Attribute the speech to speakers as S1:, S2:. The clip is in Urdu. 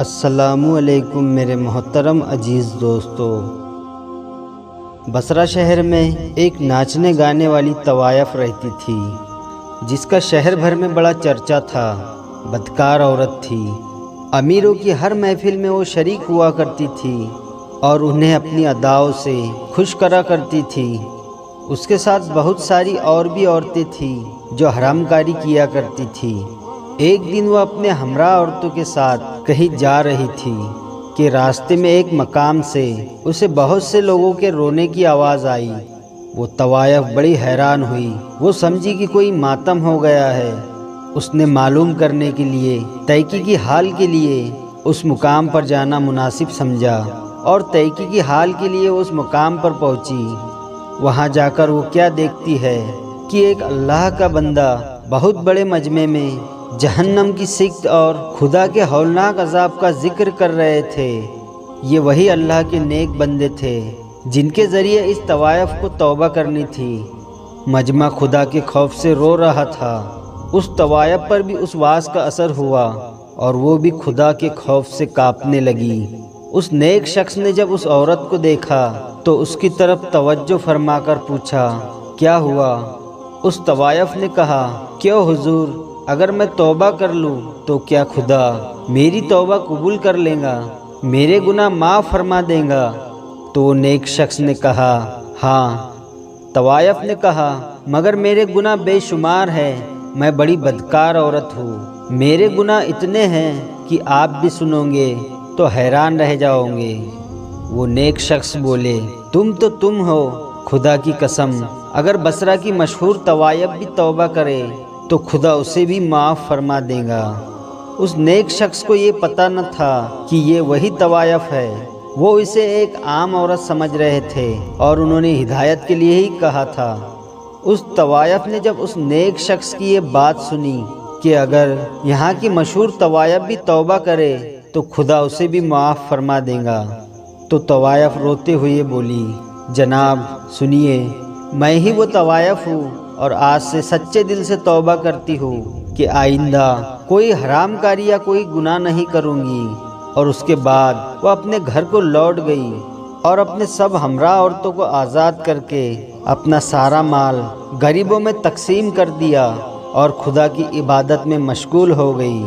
S1: السلام علیکم میرے محترم عزیز دوستو۔ بصرہ شہر میں ایک ناچنے گانے والی طوائف رہتی تھی جس کا شہر بھر میں بڑا چرچا تھا۔ بدکار عورت تھی، امیروں کی ہر محفل میں وہ شریک ہوا کرتی تھی اور انہیں اپنی اداؤں سے خوش کرا کرتی تھی۔ اس کے ساتھ بہت ساری اور بھی عورتیں تھیں جو حرام کاری کیا کرتی تھی۔ ایک دن وہ اپنے ہمراہ عورتوں کے ساتھ کہیں جا رہی تھی کہ راستے میں ایک مقام سے اسے بہت سے لوگوں کے رونے کی آواز آئی۔ وہ طوائف بڑی حیران ہوئی، وہ سمجھی کہ کوئی ماتم ہو گیا ہے۔ اس نے معلوم کرنے کے لیے تحقیقی حال کے لیے اس مقام پر جانا مناسب سمجھا اور تحقیقی حال کے لیے اس مقام پر پہنچی۔ وہاں جا کر وہ کیا دیکھتی ہے کہ ایک اللہ کا بندہ بہت بڑے مجمع میں جہنم کی سخت اور خدا کے ہولناک عذاب کا ذکر کر رہے تھے۔ یہ وہی اللہ کے نیک بندے تھے جن کے ذریعے اس طوائف کو توبہ کرنی تھی۔ مجمع خدا کے خوف سے رو رہا تھا۔ اس طوائف پر بھی اس واعظ کا اثر ہوا اور وہ بھی خدا کے خوف سے کانپنے لگی۔ اس نیک شخص نے جب اس عورت کو دیکھا تو اس کی طرف توجہ فرما کر پوچھا، کیا ہوا؟ اس طوائف نے کہا، کیوں حضور، اگر میں توبہ کر لوں تو کیا خدا میری توبہ قبول کر لے گا، میرے گناہ معاف فرما دے گا؟ تو وہ نیک شخص نے کہا، ہاں۔ طوائف نے کہا، مگر میرے گناہ بے شمار ہیں، میں بڑی بدکار عورت ہوں، میرے گناہ اتنے ہیں کہ آپ بھی سنو گے تو حیران رہ جاؤ گے۔ وہ نیک شخص بولے، تم ہو، خدا کی قسم، اگر بصرہ کی مشہور طوائف بھی توبہ کرے تو خدا اسے بھی معاف فرما دے گا۔ اس نیک شخص کو یہ پتہ نہ تھا کہ یہ وہی طوائف ہے۔ وہ اسے ایک عام عورت سمجھ رہے تھے اور انہوں نے ہدایت کے لیے ہی کہا تھا۔ اس طوائف نے جب اس نیک شخص کی یہ بات سنی کہ اگر یہاں کی مشہور طوائف بھی توبہ کرے تو خدا اسے بھی معاف فرما دے گا، تو طوائف روتے ہوئے بولی، جناب سنیے، میں ہی وہ طوائف ہوں اور آج سے سچے دل سے توبہ کرتی ہوں کہ آئندہ کوئی حرام کاری یا کوئی گناہ نہیں کروں گی۔ اور اس کے بعد وہ اپنے گھر کو لوٹ گئی اور اپنے سب ہمراہ عورتوں کو آزاد کر کے اپنا سارا مال غریبوں میں تقسیم کر دیا اور خدا کی عبادت میں مشغول ہو گئی۔